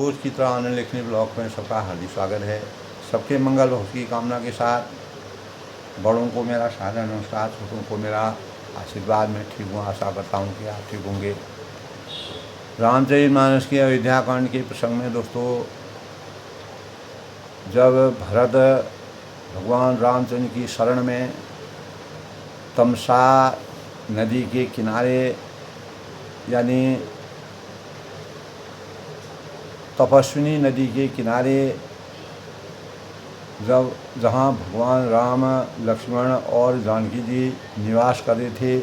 रोज़ की तरह आनंद लिखने ब्लॉग में सबका हार्दिक स्वागत है। सबके मंगल भक्त की कामना के साथ बड़ों को मेरा सादर नमस्कार, छोटों को मेरा आशीर्वाद। मैं ठीक हूँ, आशा करता हूँ कि आप ठीक होंगे। रामचरितमानस के अयोध्या कांड के प्रसंग में दोस्तों, जब भरत भगवान रामचंद्र की शरण में तमसा नदी के किनारे यानी तपस्विनी नदी के किनारे जब जहाँ भगवान राम, लक्ष्मण और जानकी जी निवास कर रहे थे,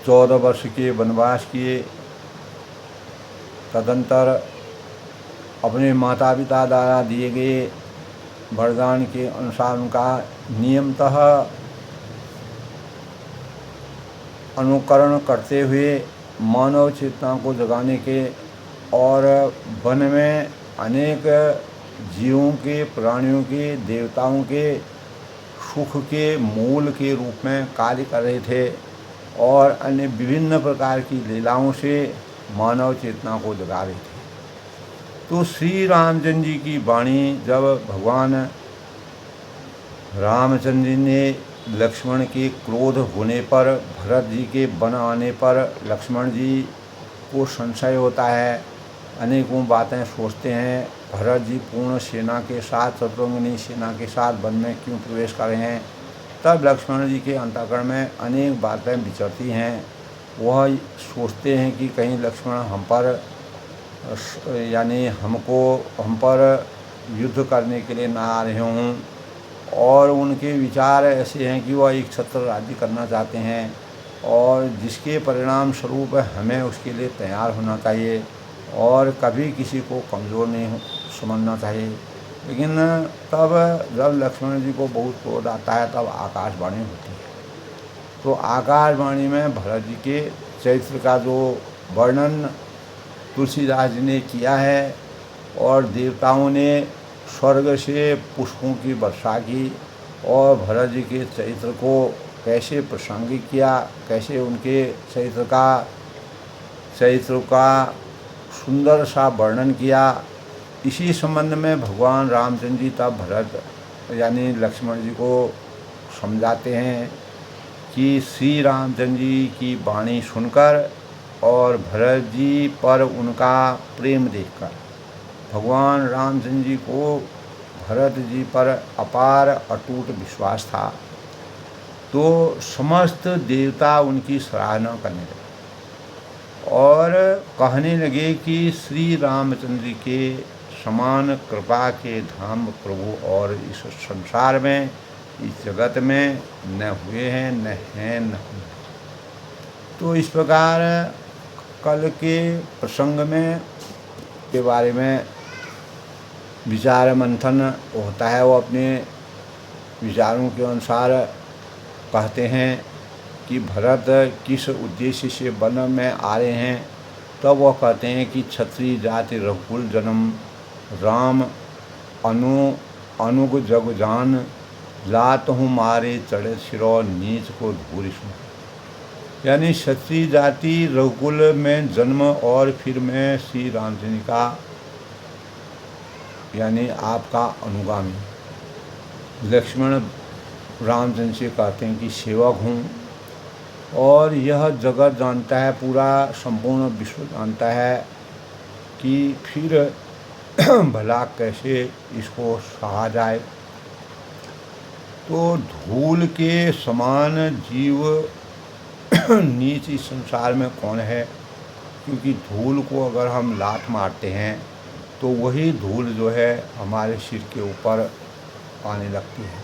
14 वर्ष के वनवास किए, तदंतर अपने माता पिता द्वारा दिए गए वरदान के अनुसार उनका नियमतः अनुकरण करते हुए मानव चेतना को जगाने के और वन में अनेक जीवों के, प्राणियों के, देवताओं के सुख के मूल के रूप में कार्य कर रहे थे और अन्य विभिन्न प्रकार की लीलाओं से मानव चेतना को जगा रहे थे। तो श्री रामचंद्र जी की वाणी जब भगवान रामचंद्र जी ने लक्ष्मण के क्रोध होने पर, भरत जी के वन आने पर लक्ष्मण जी को संशय होता है, अनेकों बातें सोचते हैं। भरत जी पूर्ण सेना के साथ, शत्रुघ्न सेना के साथ वन में क्यों प्रवेश कर रहे हैं। तब लक्ष्मण जी के अंतःकरण में अनेक बातें विचरती हैं। वह सोचते हैं कि कहीं लक्ष्मण हम पर यानी हम पर युद्ध करने के लिए ना आ रहे हों, और उनके विचार ऐसे हैं कि वह एक छत्र राज्य करना चाहते हैं और जिसके परिणाम स्वरूप हमें उसके लिए तैयार होना चाहिए और कभी किसी को कमज़ोर नहीं समझना चाहिए। लेकिन तब जब लक्ष्मण जी को बहुत क्रोध आता है तब आकाशवाणी होती है। तो आकाशवाणी में भरत जी के चरित्र का जो वर्णन तुलसीदास जी ने किया है और देवताओं ने स्वर्ग से पुष्पों की वर्षा की और भरत जी के चरित्र को कैसे प्रासंगिक किया, कैसे उनके चरित्र का सुंदर सा वर्णन किया, इसी संबंध में भगवान रामचंद्र जी तब भरत यानी लक्ष्मण जी को समझाते हैं कि श्री रामचंद्र जी की वाणी सुनकर और भरत जी पर उनका प्रेम देखकर भगवान रामचंद्र जी को भरत जी पर अपार अटूट विश्वास था। तो समस्त देवता उनकी सराहना करने लगे और कहने लगे कि श्री रामचंद्र जी के समान कृपा के धाम प्रभु और इस संसार में, इस जगत में न हुए हैं, न हैं, न होंगे। तो इस प्रकार कल के प्रसंग में के बारे में विचार मंथन होता है। वो अपने विचारों के अनुसार कहते हैं कि भरत किस उद्देश्य से वन में आ रहे हैं। तब वह कहते हैं कि क्षत्रिय जाति रघुकुल जन्म, राम अनुग जग जान, लात हूँ मारे चढ़े सिरो, नीच को धूरी सुन। यानी क्षत्रिय जाति रघुकुल में जन्म और फिर मैं श्री रामचंद्र का यानी आपका अनुगामी। लक्ष्मण रामचंद्र से कहते हैं कि सेवक हूँ और यह जगत जानता है, पूरा संपूर्ण विश्व जानता है कि फिर भला कैसे इसको सहा जाए। तो धूल के समान जीव नीच इस संसार में कौन है, क्योंकि धूल को अगर हम लात मारते हैं तो वही धूल जो है हमारे सिर के ऊपर आने लगती है।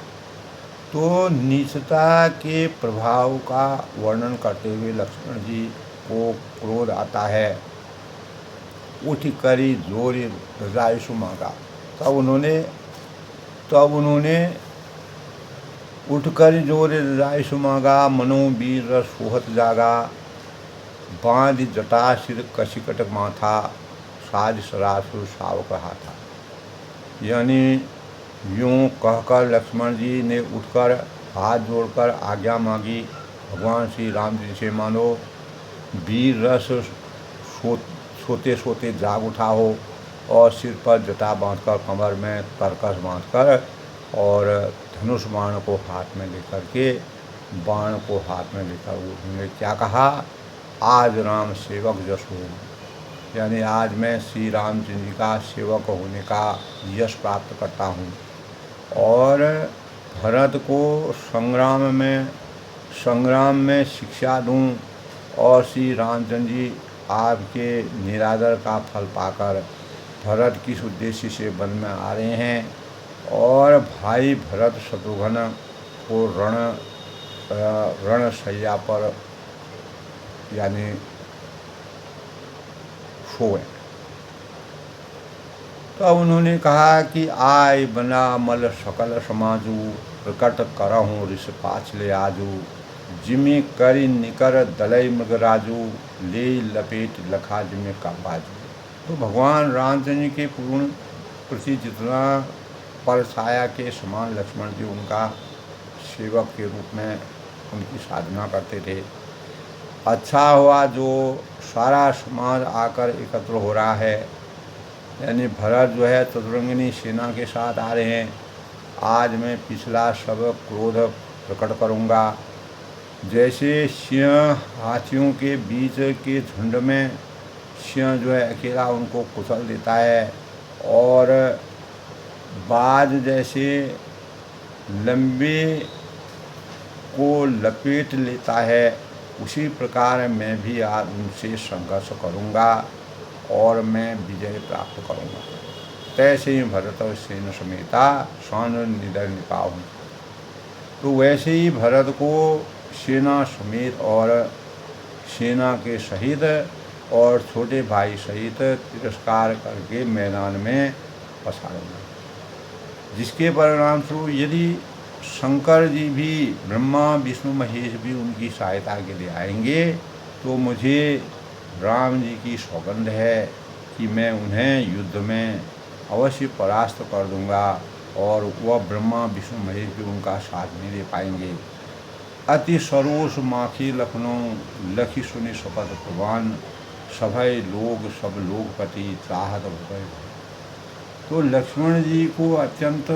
तो नीचता के प्रभाव का वर्णन करते हुए लक्ष्मण जी को क्रोध आता है। उठ करी जोर रजाइशु मांगा। तब उन्होंने उठकर जोर रजाइशु मांगा, मनो वीर रस सोहत जागा, बांध जटा सिर कशिकटक माथा, साज सरासुर सावक रहा था। यानी यूँ कहकर लक्ष्मण जी ने उठकर हाथ जोड़कर आज्ञा मांगी भगवान श्री राम जी से, मानो वीर रस सोते सोते जाग उठा हो और सिर पर जटा बांधकर, कमर में तरकस बांधकर और धनुष बाण को हाथ में लेकर के, बाण को हाथ में लेकर उन्होंने क्या कहा, आज राम सेवक जस हो, यानी आज मैं श्री रामचंद्र जी का सेवक होने का यश प्राप्त करता हूँ और भरत को संग्राम में शिक्षा दूँ और श्री रामचंद्र जी आपके निरादर का फल पाकर भरत किस उद्देश्य से वन में आ रहे हैं और भाई भरत शत्रुघ्न को रणशैया पर यानी सोए। तो उन्होंने कहा कि आय बना मल सकल समाजू, प्रकट करहूँ ऋष पाछले आजू, जिमे करी निकर दलई मृगराजू, ले लपेट लखा जिमे का बाजू। तो भगवान रामचंद्र जी के पूर्ण प्रति जितना पर छाया के समान लक्ष्मण जी उनका सेवक के रूप में उनकी साधना करते थे। अच्छा हुआ जो सारा समाज आकर एकत्र हो रहा है, यानी भरत जो है चतुरंगिनी सेना के साथ आ रहे हैं। आज मैं पिछला सब क्रोध प्रकट करूंगा। जैसे सिंह हाथियों के बीच के झुंड में सिंह जो है अकेला उनको कुचल देता है और बाज जैसे लंबे को लपेट लेता है, उसी प्रकार मैं भी आज उनसे संघर्ष करूंगा और मैं विजय प्राप्त करूंगा। तैसे ही भरत सेन समेता सान निडर निकाहूँ। तो वैसे ही भरत को सेना समेत और सेना के सहित और छोटे भाई सहित तिरस्कार करके मैदान में पछाड़ूंगा, जिसके परिणाम स्वरूप यदि शंकर जी भी, ब्रह्मा विष्णु महेश भी उनकी सहायता के लिए आएंगे तो मुझे राम जी की सौगंध है कि मैं उन्हें युद्ध में अवश्य परास्त कर दूंगा और वह ब्रह्मा विष्णु महेश भी उनका साथ नहीं दे पाएंगे। अति सरोष माखी लखनऊ, लखी सुनि शपथ प्रवान, सभय लोग सब लोकपति चाहत भय। तो लक्ष्मण जी को अत्यंत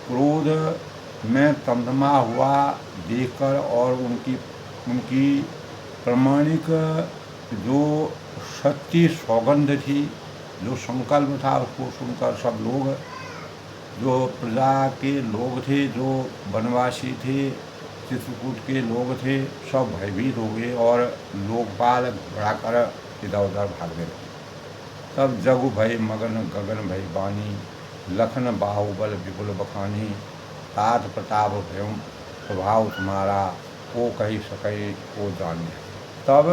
क्रोध में तमतमा हुआ देखकर और उनकी प्रामाणिक जो सच्ची सौगंध थी, जो संकल्प था, उसको सुनकर सब लोग, जो प्रजा के लोग थे, जो वनवासी थे, चित्रकूट के लोग थे, सब भयभीत हो गए और लोकपाल बढ़ाकर इधर उधर भागने लगे। तब जगु भय मगन गगन भय बानी, लखन बाहुबल विपुल बखानी, तात प्रताप भयम प्रभाव तुम्हारा, वो कही सके वो जाने। तब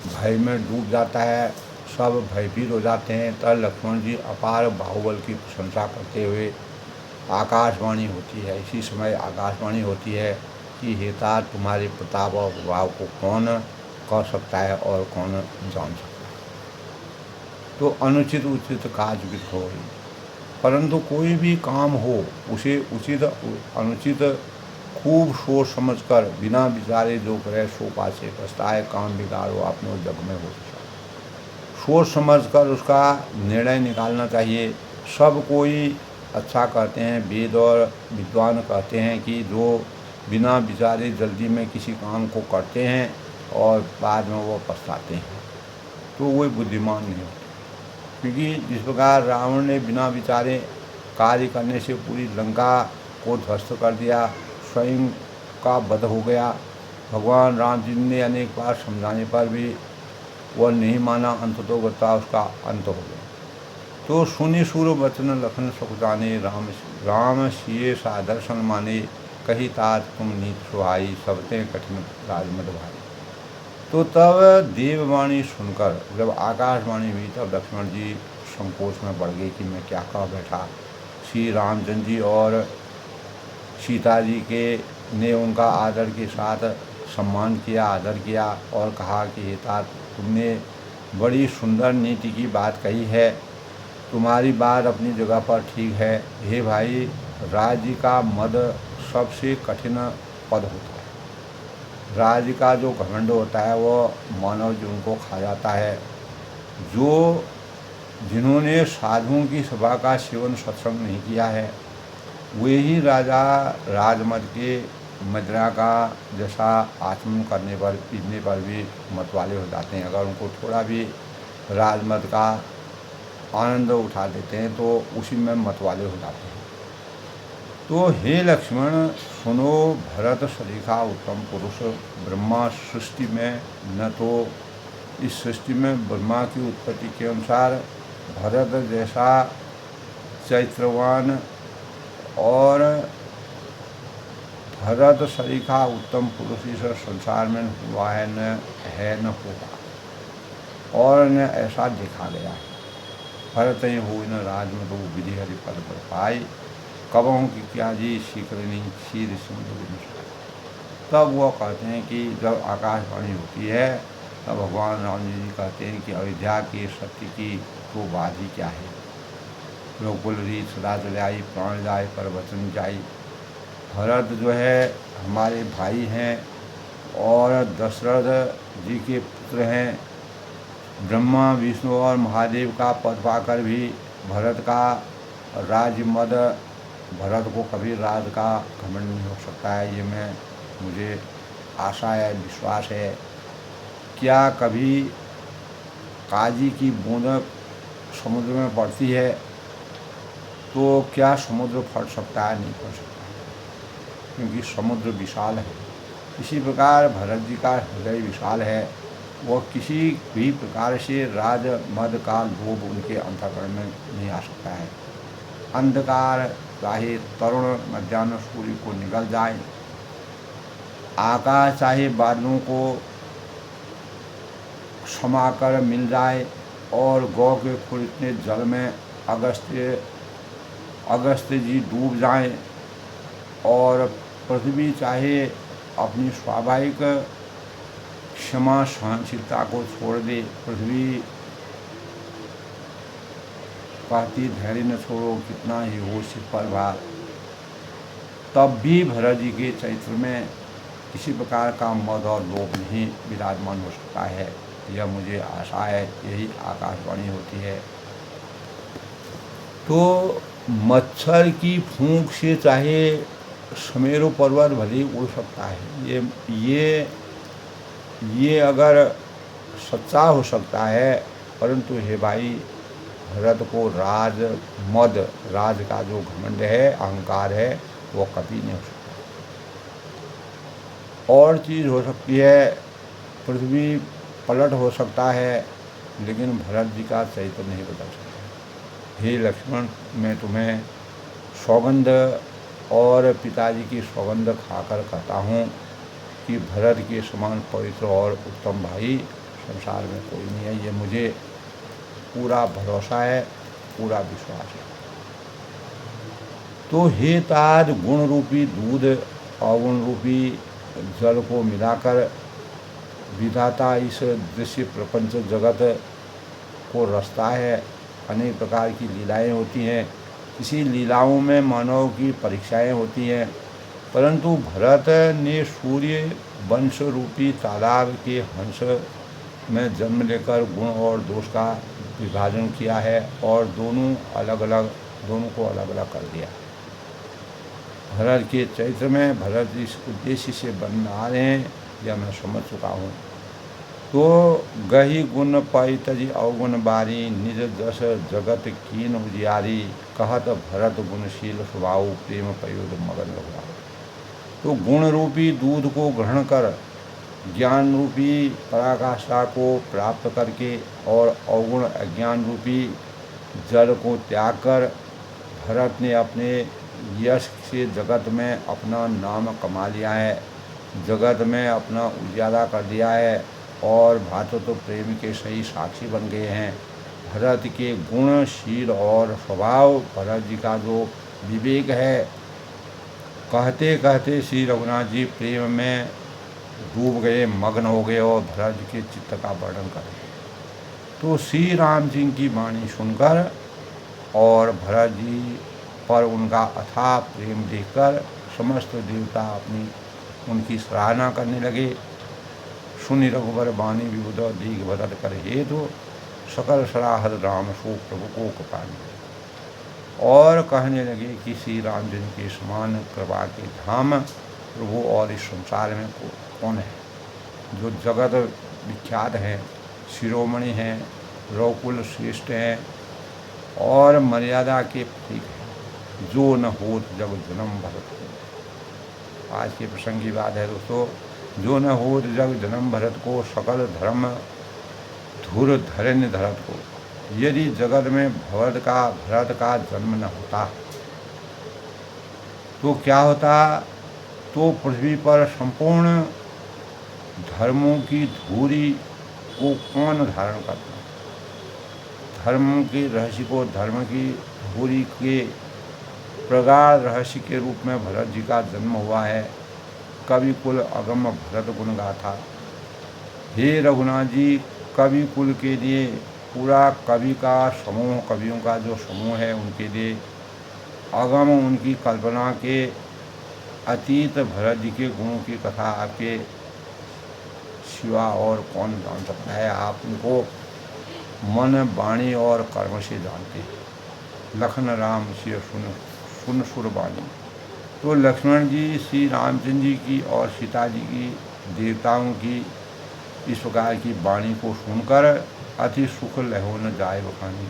भय में डूब जाता है, सब भयभीत हो जाते हैं। तब लक्ष्मण जी अपार बाहुबल की प्रशंसा करते हुए आकाशवाणी होती है, इसी समय आकाशवाणी होती है कि हे तात, तुम्हारे प्रताप और प्रभाव को कौन कह सकता है और कौन जान सकता है। तो अनुचित उचित काज विद हो, परंतु कोई भी काम हो उसे उचित अनुचित खूब सोच समझकर बिना विचारे जो करे सो पासे पछताए, काम बिगाड़ो अपने जग में हो। सोच समझकर उसका निर्णय निकालना चाहिए। सब कोई अच्छा कहते हैं, वेद और विद्वान कहते हैं कि जो बिना विचारे जल्दी में किसी काम को करते हैं और बाद में वो पछताते हैं तो वो बुद्धिमान नहीं होते। क्योंकि जिस प्रकार रावण ने बिना विचारे कार्य करने से पूरी लंका को ध्वस्त कर दिया, स्वयं का वध हो गया। भगवान राम जी ने अनेक बार समझाने पर भी वह नहीं माना, अंततोगता उसका अंत हो गया। तो सुनि सूर वचन लखन सुख जाने, राम सिए सादर्शन माने, कही तात तुम नीत सुहाई, सबते कठिन राजमद भाई। तो तब देववाणी सुनकर जब आकाशवाणी हुई तब लक्ष्मण जी संकोच में बढ़ गए कि मैं क्या कह बैठा। श्री रामचंद्र जी और सीता जी के ने उनका आदर के साथ सम्मान किया, आदर किया और कहा कि हे तात, तुमने बड़ी सुंदर नीति की बात कही है, तुम्हारी बात अपनी जगह पर ठीक है। हे भाई, राज्य का मद सबसे कठिन पद होता है। राज्य का जो घमंड होता है वो मानव जीवन को खा जाता है। जो जिन्होंने साधुओं की सभा का सेवन सत्संग नहीं किया है वे ही राजा राजमद के मदिरा का जैसा आचमन करने पर पीने पर भी मतवाले हो जाते हैं। अगर उनको थोड़ा भी राजमद का आनंद उठा देते हैं तो उसी में मतवाले हो जाते हैं। तो हे लक्ष्मण सुनो, भरत सरीखा उत्तम पुरुष ब्रह्मा सृष्टि में न तो इस सृष्टि में ब्रह्मा की उत्पत्ति के अनुसार भरत जैसा चैत्रवान और भरत सरीखा उत्तम पुरुष इस संसार में हुआ है न होगा और न ऐसा देखा गया है। भरत ही हो न राज में तो विधि हरि पद पर पाई, कबों की क्या जी शीकरणी क्षीर सिंधु। तब वो कहते हैं कि जब आकाशवाणी होती है तब भगवान राम जी कहते हैं कि अयोध्या के सत्य की तो बात ही क्या है। लोकुल रीत सदा चलाई, प्राण जाए पर वचन जाई। भरत जो है हमारे भाई हैं और दशरथ जी के पुत्र हैं। ब्रह्मा विष्णु और महादेव का पद पाकर भी भरत का राज्य मद भरत को कभी राज का घमंड नहीं हो सकता है। ये मुझे आशा है, विश्वास है। क्या कभी काजी की बूंद समुद्र में पड़ती है तो क्या समुद्र फट सकता है? नहीं फट सकता, क्योंकि समुद्र विशाल है। इसी प्रकार भरत जी का हृदय विशाल है। वह किसी भी प्रकार से राज मद का लोभ उनके अंतःकरण में नहीं आ सकता है। अंधकार चाहे तरुण मध्याह्न सूर्य को निकल जाए, आकाश चाहे बादलों को समाकर मिल जाए और गौ के फूल इतने जल में अगस्त्य जी डूब जाएं और पृथ्वी चाहे अपनी स्वाभाविक क्षमा सहनशीलता को छोड़ दे, पृथ्वी कहती धैर्य न छोड़ो कितना ही हो सिर पर भार, तब भी भरत जी के चरित्र में किसी प्रकार का मद और लोभ नहीं विराजमान हो सकता है। यह मुझे आशा है, यही आकाशवाणी होती है। तो मच्छर की फूंक से चाहे सुमेरु पर्वत भले ही उड़ सकता है। ये अगर सच्चा हो सकता है, परंतु हे भाई भरत को राज का जो घमंड है, अहंकार है, वो कभी नहीं हो सकता। और चीज़ हो सकती है, पृथ्वी पलट हो सकता है, लेकिन भरत जी का चरित्र नहीं बदल सकता। हे लक्ष्मण, मैं तुम्हें सौगंध और पिताजी की सौगंध खाकर कहता हूँ कि भरत के समान पवित्र और उत्तम भाई संसार में कोई नहीं है। ये मुझे पूरा भरोसा है, पूरा विश्वास है। तो हे तात, गुण रूपी दूध अवगुण रूपी जल को मिलाकर विधाता इस दृश्य प्रपंच जगत को रचता है। अनेक प्रकार की लीलाएं होती हैं। इसी लीलाओं में मानव की परीक्षाएं होती हैं, परंतु भरत ने सूर्य वंश रूपी तालाब के हंस में जन्म लेकर गुण और दोष का विभाजन किया है और दोनों को अलग अलग कर दिया। भरत के चरित्र में भरत इस उद्देश्य से बना रहे हैं, यह मैं समझ चुका हूँ। तो गही गुण पाई तजी अवगुण बारी, निज दस जगत कीन उजियारी, कहत भरत गुणशील स्वभाव, प्रेम पयोद मगन हुआ। तो गुण रूपी दूध को ग्रहण कर ज्ञान रूपी पराकाष्ठा को प्राप्त करके और अवगुण अज्ञान रूपी जल को त्याग कर भरत ने अपने यश से जगत में अपना नाम कमा लिया है, जगत में अपना उजाला कर दिया है और भातृत्व प्रेम के सही साक्षी बन गए हैं। भरत के गुण, शील और स्वभाव, भरत जी का जो विवेक है, कहते कहते श्री रघुनाथ जी प्रेम में डूब गए, मग्न हो गए और भरत जी के चित्त का वर्णन करें। तो श्री राम जी की वाणी सुनकर और भरत जी पर उनका अथाह प्रेम देखकर समस्त देवता उनकी सराहना करने लगे। सुनि रघुबर बाणी विबुध दीघ भरत कर हेतु, सकल सराहत राम सो प्रभु को कृपा मिले। और कहने लगे कि श्री राम जी के समान कृपा के धाम प्रभु और इस संसार में कौन है। जो जगत विख्यात हैं, शिरोमणि हैं, रघुकुल श्रेष्ठ हैं और मर्यादा के प्रतीक हैं, जो न होत जग जन्म भरत को। आज के प्रसंग की बात है दोस्तों। जो न होत जग जन्म भरत को, सकल धर्म धुर धरण्य धरत को। यदि जगत में भरत का जन्म न होता तो क्या होता। तो पृथ्वी पर संपूर्ण धर्मों की धूरी को कौन धारण करता। धर्म के रहस्य को, धर्म की धूरी के प्रगाढ़ रहस्य के रूप में भरत जी का जन्म हुआ है। कवि कुल अगम भरत गुण गाथा। हे रघुनाथ जी, कवि कुल के लिए, पूरा कवि का समूह, कवियों का जो समूह है उनके लिए अगम, उनकी कल्पना के अतीत भरत जी के गुणों की कथा आपके सिवा और कौन जान सकता है। आप उनको मन, वाणी और कर्म से जानते हैं। लखन राम से सुन सुर वाणी। तो लक्ष्मण जी श्री रामचंद्र जी की और सीता जी की, देवताओं की इस प्रकार की वाणी को सुनकर अति सुख लहो न जाए बखानी।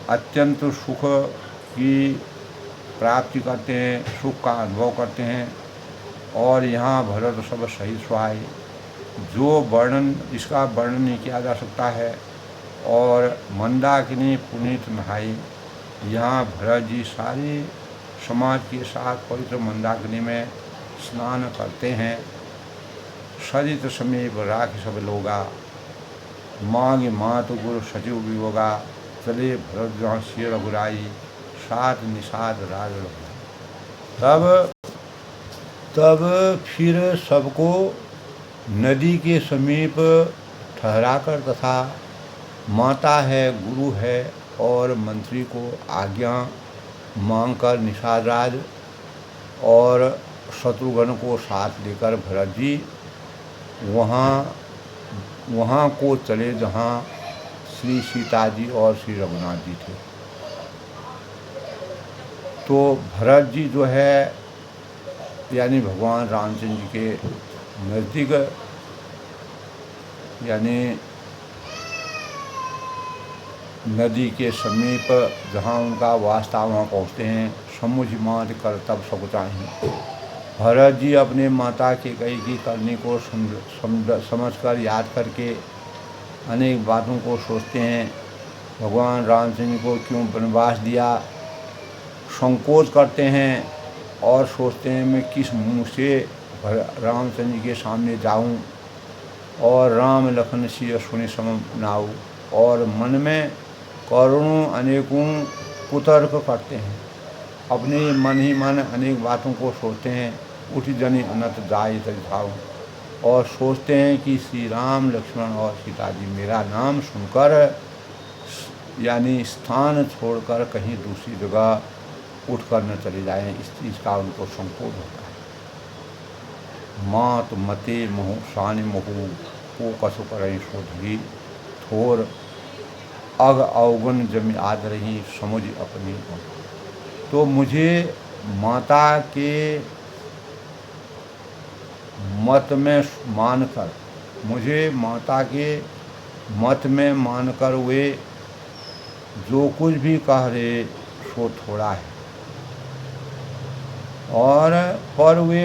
अत्यंत सुख की प्राप्ति करते हैं, सुख का अनुभव करते हैं। और यहाँ भरत सब सही सुहाए, जो वर्णन, इसका वर्णन नहीं किया जा सकता है। और मंदाकिनी पुनीत नहाए। यहाँ भरत जी सारे समाज के साथ पवित्र मंदाकिनी में स्नान करते हैं। सरित समीप राख सब लोगा, मांग मात गुरु सचिव वियोगा। चले भरत जहाँ सिर रघुराई, सात निषाद राज रघुराई। तब फिर सबको नदी के समीप ठहराकर तथा माता है, गुरु है और मंत्री को आज्ञा मांगकर निषाद राज और शत्रुघ्न को साथ लेकर भरत जी वहाँ को चले जहाँ श्री सीता जी और श्री रघुनाथ जी थे। तो भरत जी जो है यानी भगवान रामचंद्र जी के नज़दीक, यानी नदी के समीप जहाँ उनका वास था वहाँ पहुँचते हैं। समुझ मात कर तब सब चाहिए। भरत जी अपने माता के कही की करनी को समझकर, याद करके अनेक बातों को सोचते हैं। भगवान रामचंद्र को क्यों वनवास दिया, संकोच करते हैं और सोचते हैं मैं किस मुँह से रामचंद्र के सामने जाऊं और राम लखन सिय सुनि सम नाऊ। और मन में करोड़ों अनेकों कुतर्क करते हैं, अपने मन ही मन अनेक बातों को सोचते हैं। उठ जनि अनंत जाय तजाऊं। और सोचते हैं कि श्री राम, लक्ष्मण और सीता जी मेरा नाम सुनकर यानी स्थान छोड़कर कहीं दूसरी जगह उठकर न चले जाएं। इस चीज़ का उनको संकोच होता है। मात मते मोह शान मोहू को कसु करें शोधगी थोर अग अवगुण जमी आदरही समुझ अपनी। तो मुझे माता के मत में मानकर, मुझे माता के मत में मानकर वे जो कुछ भी कह रहे सो थोड़ा है। और पर वे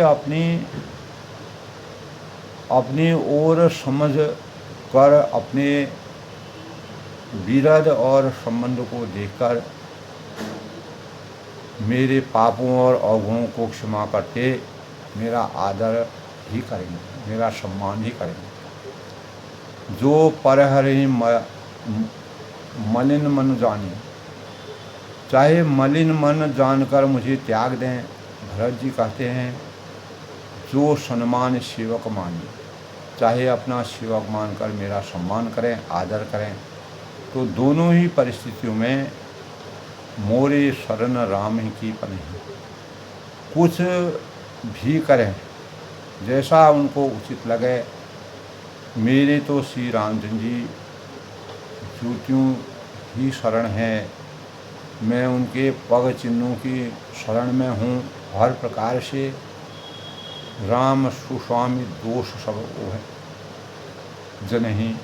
अपनी ओर समझ कर अपने विरध और संबंध को देखकर मेरे पापों और अवगुणों को क्षमा करते मेरा आदर ही करेंगे, मेरा सम्मान ही करेंगे। जो परहरि मलिन मन जाने, चाहे मलिन मन जानकर मुझे त्याग दें। भरत जी कहते हैं जो सम्मान सेवक माने, चाहे अपना सेवक मानकर मेरा सम्मान करें, आदर करें, तो दोनों ही परिस्थितियों में मोरे शरण राम ही की पनहि। कुछ भी करें, जैसा उनको उचित लगे। मेरे तो श्री रामचंद्र जी ज्योतियों ही शरण है। मैं उनके पग चिन्हों की शरण में हूँ। हर प्रकार से राम सुस्वामी दोष सब वो है जनही।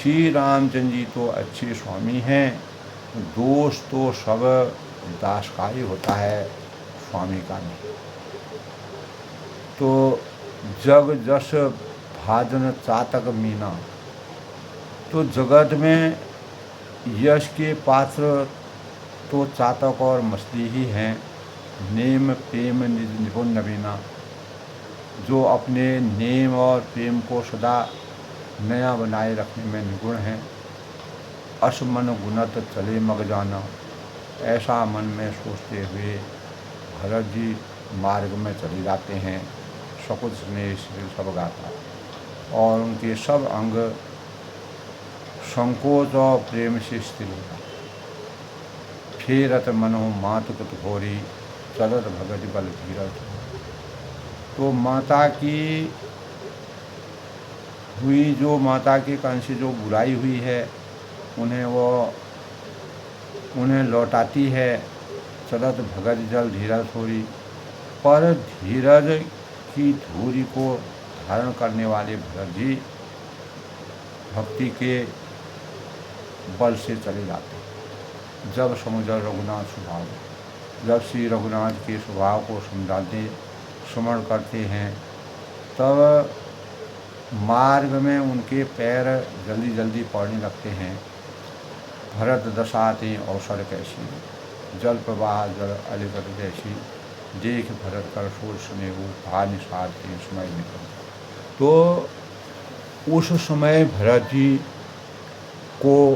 श्री रामचंद्र जी तो अच्छे स्वामी हैं, दोष तो सब दास का ही होता है, स्वामी का नहीं। तो जग जस भाजन चातक मीना। तो जगत में यश के पात्र तो चातक और मछली ही हैं। नेम प्रेम निज निपुण नवीना। जो अपने नेम और प्रेम को सदा नया बनाए रखने में निपुण हैं। असमन गुणत चले मग जाना। ऐसा मन में सोचते हुए भरत जी मार्ग में चले जाते हैं। सकुच स्नेह से सब गाता और उनके सब अंग संकोच और प्रेम से स्थिर होता। फेरत मनो मातु कुत घोरी चलत भगत बल धीरथ। तो माता की हुई, जो माता के कान से जो बुराई हुई है उन्हें लौटाती है। चलत भगत जल धीरज थोड़ी। पर धीरज की धूरी को धारण करने वाले भरत जी भक्ति के बल से चले जाते। जब समुझ रघुनाथ स्वभाव, जब श्री रघुनाथ के स्वभाव को समझाते स्मरण करते हैं, तब मार्ग में उनके पैर जल्दी जल्दी पड़ने लगते हैं। भरत दशाते अवसर कैसी, जल प्रवाह जल अलिगत जैसी। देख भरत कर सोच सुने वो भा निषाद के समय निकल। तो उस समय भरत जी को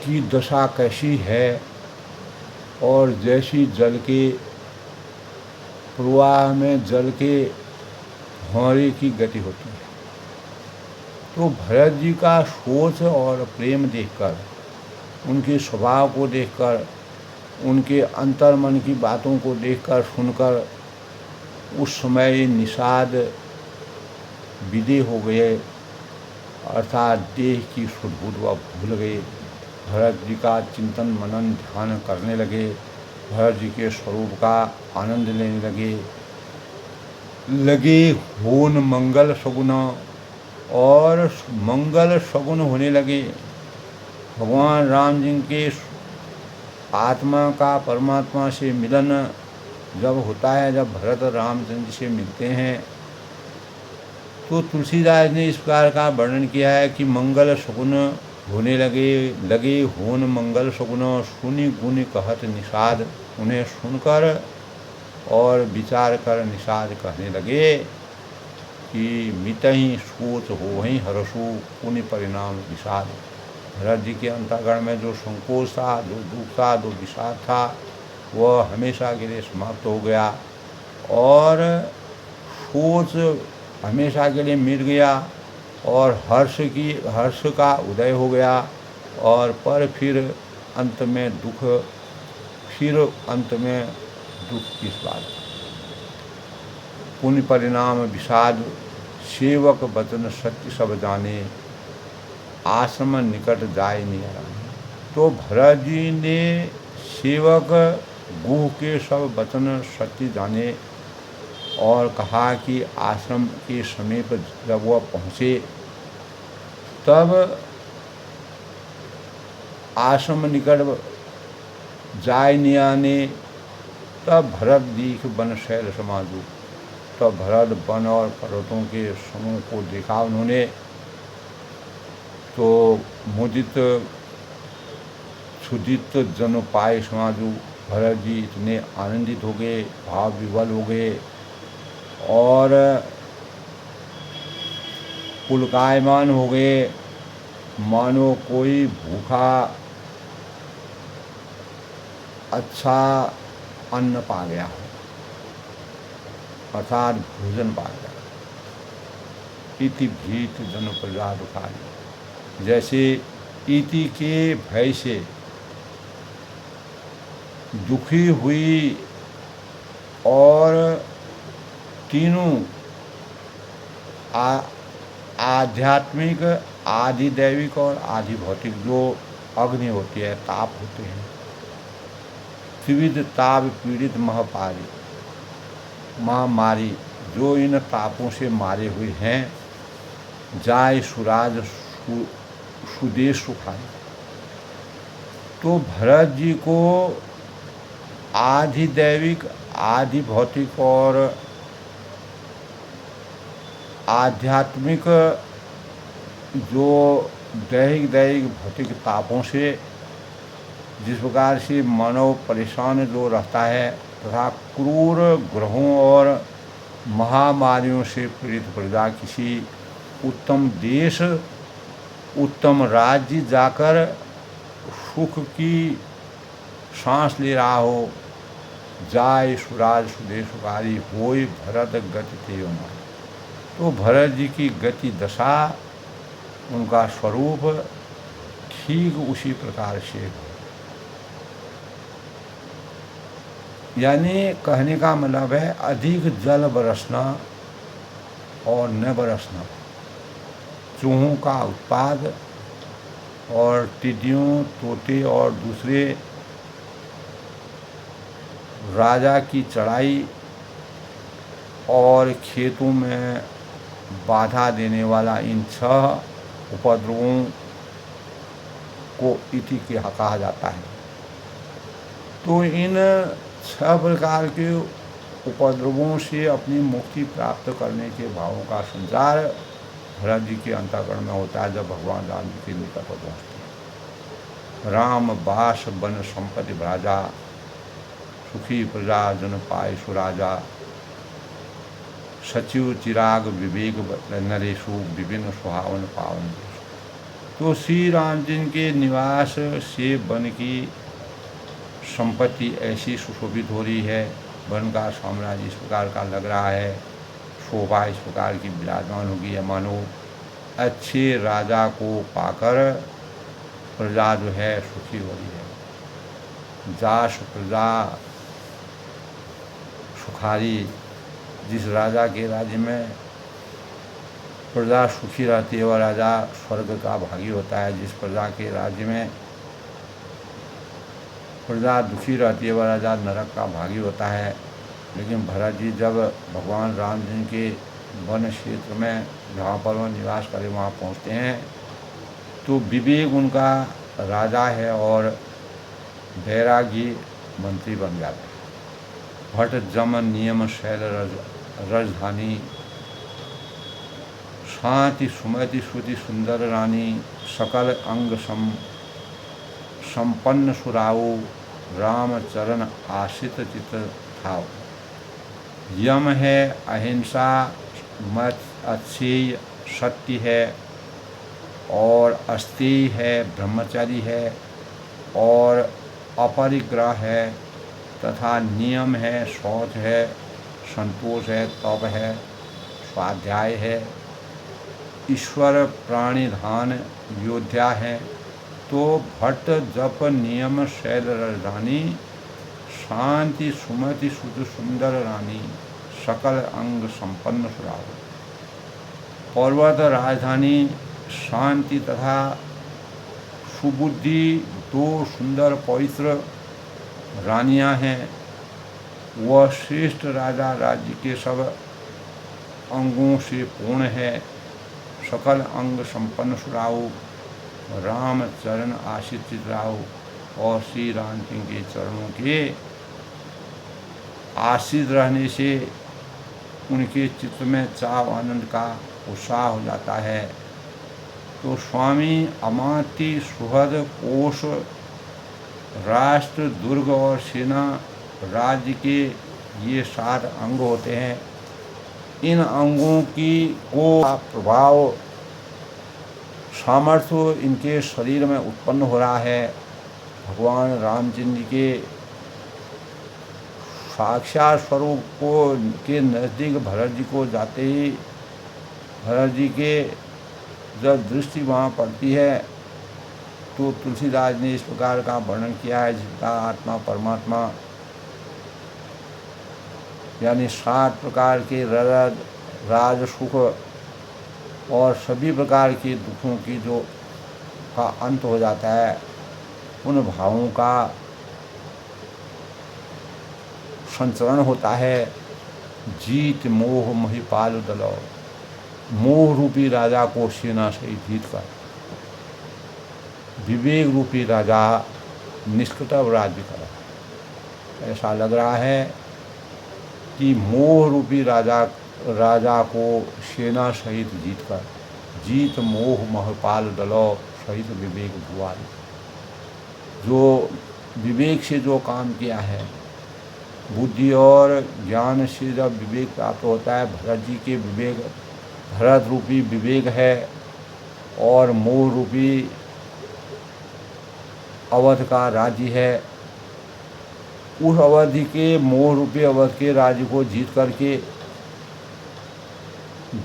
की दशा कैसी है, और जैसी जल के प्रवाह में जल के भौरे की गति होती है। तो भरत जी का सोच और प्रेम देखकर, उनके स्वभाव को देखकर, उनके अंतर मन की बातों को देखकर सुनकर उस समय निषाद विदे हो गए, अर्थात देह की सुध-बुध व भूल गए। भरत जी का चिंतन मनन ध्यान करने लगे। भरत जी के स्वरूप का आनंद लेने लगे होन मंगल सगुन, और मंगल सगुन होने लगे। भगवान राम जी के आत्मा का परमात्मा से मिलन जब होता है, जब भरत रामचंद्र से मिलते हैं, तो तुलसीदास ने इस प्रकार का वर्णन किया है कि मंगल सगुन होने लगे होन मंगल सगुन। सुनि गुण कहत निषाद। उन्हें सुनकर और विचार कर निषाद कहने लगे कि मितहि सोच होहि हरसु पुण्य परिणाम विषाद। भरत जी के अंतःकरण में जो संकोच था, जो दुख था, जो विषाद था, वह हमेशा के लिए समाप्त हो गया और सोच हमेशा के लिए मिट गया और हर्ष का उदय हो गया। और पर फिर अंत में दुख किस बात। पुण्य परिणाम विषाद। सेवक वचन सत्य सब जाने, आश्रम निकट जाए निराने। तो भरत जी ने सेवक गुह के सब वचन सत्य जाने और कहा कि आश्रम के समीप जब वह पहुँचे, तब आश्रम निकट जाय नियाने। तब भरत दीख वन शैल समाजू। तब भरत वन और पर्वतों के समूह को देखा उन्होंने, तो मुदित क्षुदित जन पाए समाजू। भरत जी इतने आनंदित हो गए, भाव विवल हो गए और पुलकायमान हो गए, मानो कोई भूखा अच्छा अन्न पा गया हो, अर्थात भोजन पा गया। इति भीत जन प्रजा दुखारी। जैसे इति के भय से दुखी हुई और तीनों आध्यात्मिक आदि दैविक और आदि भौतिक जो अग्नि होती है, ताप होते हैं, त्रिविध ताप पीड़ित महापारी महामारी, जो इन तापों से मारे हुए हैं, जाय सुराज सुदेश सुखाई। तो भरत जी को आदि दैविक, आदि भौतिक और आध्यात्मिक जो दैहिक भौतिक तापों से जिस प्रकार से मानव परेशान जो रहता है तथा क्रूर ग्रहों और महामारियों से पीड़ित प्रजा किसी उत्तम देश, उत्तम राज्य जाकर सुख की सांस ले रहा हो, जाय सुराज सुदेश सुखारी होय भरत गति तेव मार। तो भरत जी की गति दशा, उनका स्वरूप ठीक उसी प्रकार से, यानी कहने का मतलब है अधिक जल बरसना और न बरसना, चूहों का उत्पाद और टिड्डियों, तोते और दूसरे राजा की चढ़ाई और खेतों में बाधा देने वाला इन 6 उपद्रवों को इति के कहा जाता है। तो इन 6 प्रकार के उपद्रवों से अपनी मुक्ति प्राप्त करने के भावों का संचार भरत जी के अंतःकरण में होता है जब भगवान राम जी के निकट पहुँचते हैं। राम बास बन संपत्ति भराजा, सुखी प्रजा जन पाए सुराजा, सचिव चिराग विवेक नरेशु, विभिन्न सुहावन पावन। तो श्री राम जी के निवास से वन की संपत्ति ऐसी सुशोभित हो रही है, वन का साम्राज्य इस प्रकार का लग रहा है, शोभा इस प्रकार की विराजमान होगी है, मानो अच्छे राजा को पाकर प्रजा जो है सुखी हो रही है। जास प्रजा सुखारी, जिस राजा के राज्य में प्रजा सुखी रहती है वह राजा स्वर्ग का भागी होता है, जिस प्रजा के राज्य में प्रजा दुखी रहती है वह राजा नरक का भागी होता है। लेकिन भरत जी जब भगवान राम जी के वन क्षेत्र में जहाँ पर वह निवास करे वहाँ पहुँचते हैं तो विवेक उनका राजा है और बैरागी मंत्री बन जाता है। भट्ट जम नियम शैल राजधानी, शांति सुमति श्रुति सुंदर रानी, सकल अंग संपन्न सुराऊ, राम चरण आश्रित चित थाव। यम है अहिंसा, मत अच्छेय सत्य है और अस्तेय है, ब्रह्मचारी है और अपरिग्रह है तथा नियम है, शौच है, संतोष है, तप है, स्वाध्याय है, ईश्वर प्राणिधान योद्धा है। तो भट्ट जप नियम शैल राजधानी, शांति सुमति सुध सुंदर रानी, सकल अंग संपन्न सुराव। पर्वत राजधानी शांति तथा सुबुद्धि 2 सुंदर पवित्र रानियां हैं। वह श्रेष्ठ राजा राज्य के सब अंगों से पूर्ण है, सकल अंग संपन्न सुराऊ, राम चरण आश्रित राव और श्री राम जी के चरणों के आश्रित रहने से उनके चित्त में चाव आनंद का उत्साह हो जाता है। तो स्वामी अमात्य सुहृद कोश राष्ट्र दुर्ग और सेना राज्य के ये 7 अंग होते हैं। इन अंगों की को प्रभाव सामर्थ्य इनके शरीर में उत्पन्न हो रहा है। भगवान रामचंद्र के साक्षात स्वरूप को के नज़दीक भरत जी को जाते ही भरत जी के जब दृष्टि वहाँ पड़ती है तो तुलसीदास ने इस प्रकार का वर्णन किया है, जिसका आत्मा परमात्मा यानी 7 प्रकार के राज सुख और सभी प्रकार के दुखों की जो का अंत हो जाता है, उन भावों का संचरण होता है। जीत मोह महिपाल दलो, मोह रूपी राजा को सेना सहित जीत कर विवेक रूपी राजा निष्कटव राज्य करा। ऐसा लग रहा है कि मोह रूपी राजा को सेना सहित जीत कर, जीत मोह महपाल दलो सहित विवेक भुआल। जो विवेक से जो काम किया है, बुद्धि और ज्ञान से जब विवेक प्राप्त होता है, भरत जी के विवेक, भरत रूपी विवेक है और मोह रूपी अवध का राज्य है। उस अवधि के मोह रूपी अवध के राज्य को जीत करके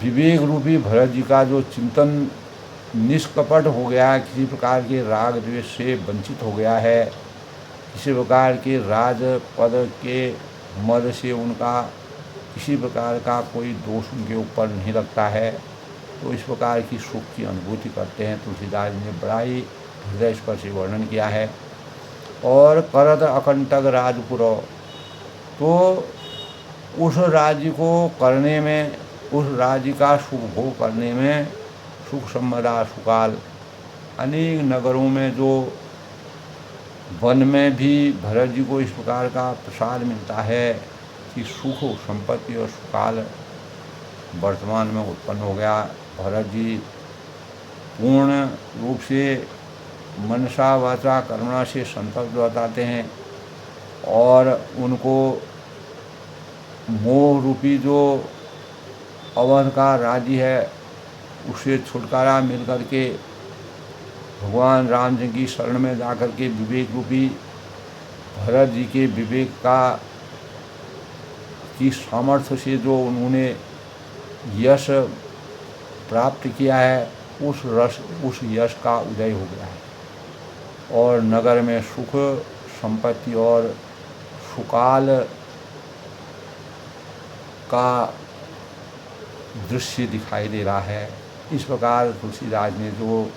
विवेक रूपी भरत जी का जो चिंतन निष्कपट हो गया है, किसी प्रकार के राग द्वेष से वंचित हो गया है, किसी प्रकार के राज पद के मद से उनका किसी प्रकार का कोई दोष उनके ऊपर नहीं लगता है, तो इस प्रकार की सुख की अनुभूति करते हैं। तुलसीदास ने बड़ा ही हृदय स्पर्शी वर्णन किया है। और करत अकंटक राजपुरो, तो उस राज्य को करने में, उस राज्य का सुख भोग करने में, सुख संपदा सुकाल, अनेक नगरों में जो वन में भी भरत जी को इस प्रकार का प्रसाद मिलता है कि सुख संपत्ति और सुकाल वर्तमान में उत्पन्न हो गया। भरत जी पूर्ण रूप से मनसा वाचा कर्मणा से संतप्त बताते हैं और उनको मोह रूपी जो अवध का राज्य है उससे छुटकारा मिल करके भगवान राम जी की शरण में जाकर के विवेक रूपी भरत जी के विवेक का की सामर्थ्य से जो उन्होंने यश प्राप्त किया है, उस यश का उदय हो गया है और नगर में सुख संपत्ति और सुकाल का दृश्य दिखाई दे रहा है। इस प्रकार तुलसीदास ने जो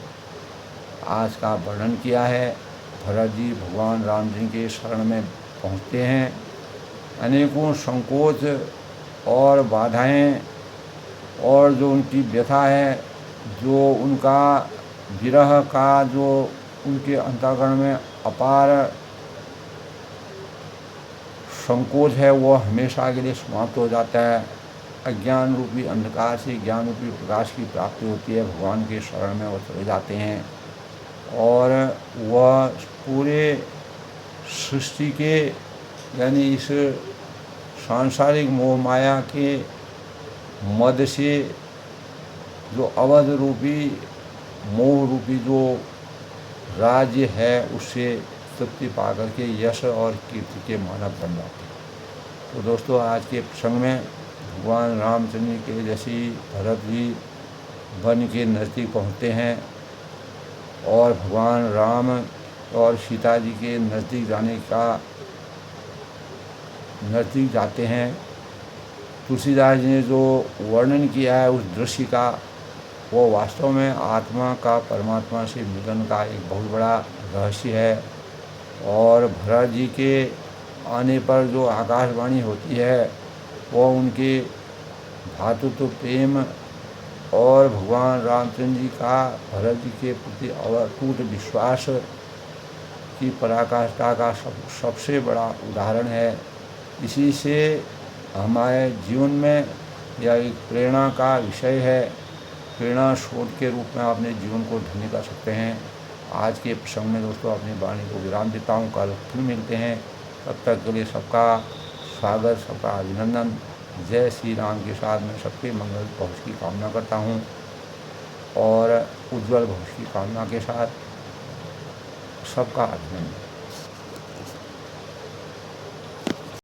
आज का वर्णन किया है, भरत जी भगवान राम जी के शरण में पहुँचते हैं, अनेकों संकोच और बाधाएं और जो उनकी व्यथा है, जो उनका विरह का जो उनके अंतःकरण में अपार संकोच है, वो हमेशा के लिए समाप्त हो जाता है। अज्ञान रूपी अंधकार से ज्ञान रूपी प्रकाश की प्राप्ति होती है। भगवान के शरण में वो चले जाते हैं और वह पूरे सृष्टि के यानी इस सांसारिक मोह माया के मद से जो अवध रूपी मोह रूपी जो राज्य है उससे तृप्ति पा करके यश और कीर्ति के मानव बन जाते हैं। तो दोस्तों, आज के प्रसंग में भगवान रामचंद्र के जैसी भरत जी वन के नज़दीक पहुँचते हैं और भगवान राम और सीता जी के नज़दीक जाते हैं। तुलसीदास जी ने जो वर्णन किया है उस दृश्य का, वो वास्तव में आत्मा का परमात्मा से मिलन का एक बहुत बड़ा रहस्य है। और भरत जी के आने पर जो आकाशवाणी होती है वो उनके भातृत्व प्रेम और भगवान रामचंद्र जी का भरत जी के प्रति अटूट विश्वास की पराकाष्ठा का सबसे बड़ा उदाहरण है। इसी से हमारे जीवन में यह एक प्रेरणा का विषय है। प्रेरणा स्रोत के रूप में अपने जीवन को धन्य कर सकते हैं। आज के प्रसंग में दोस्तों अपनी वाणी को विराम देता हूँ। कल फिर मिलते हैं। तब तक के लिए सबका स्वागत, सबका अभिनंदन। जय श्री राम के साथ मैं सबके मंगल भविष्य की कामना करता हूँ और उज्जवल भविष्य की कामना के साथ सबका अभिनंदन।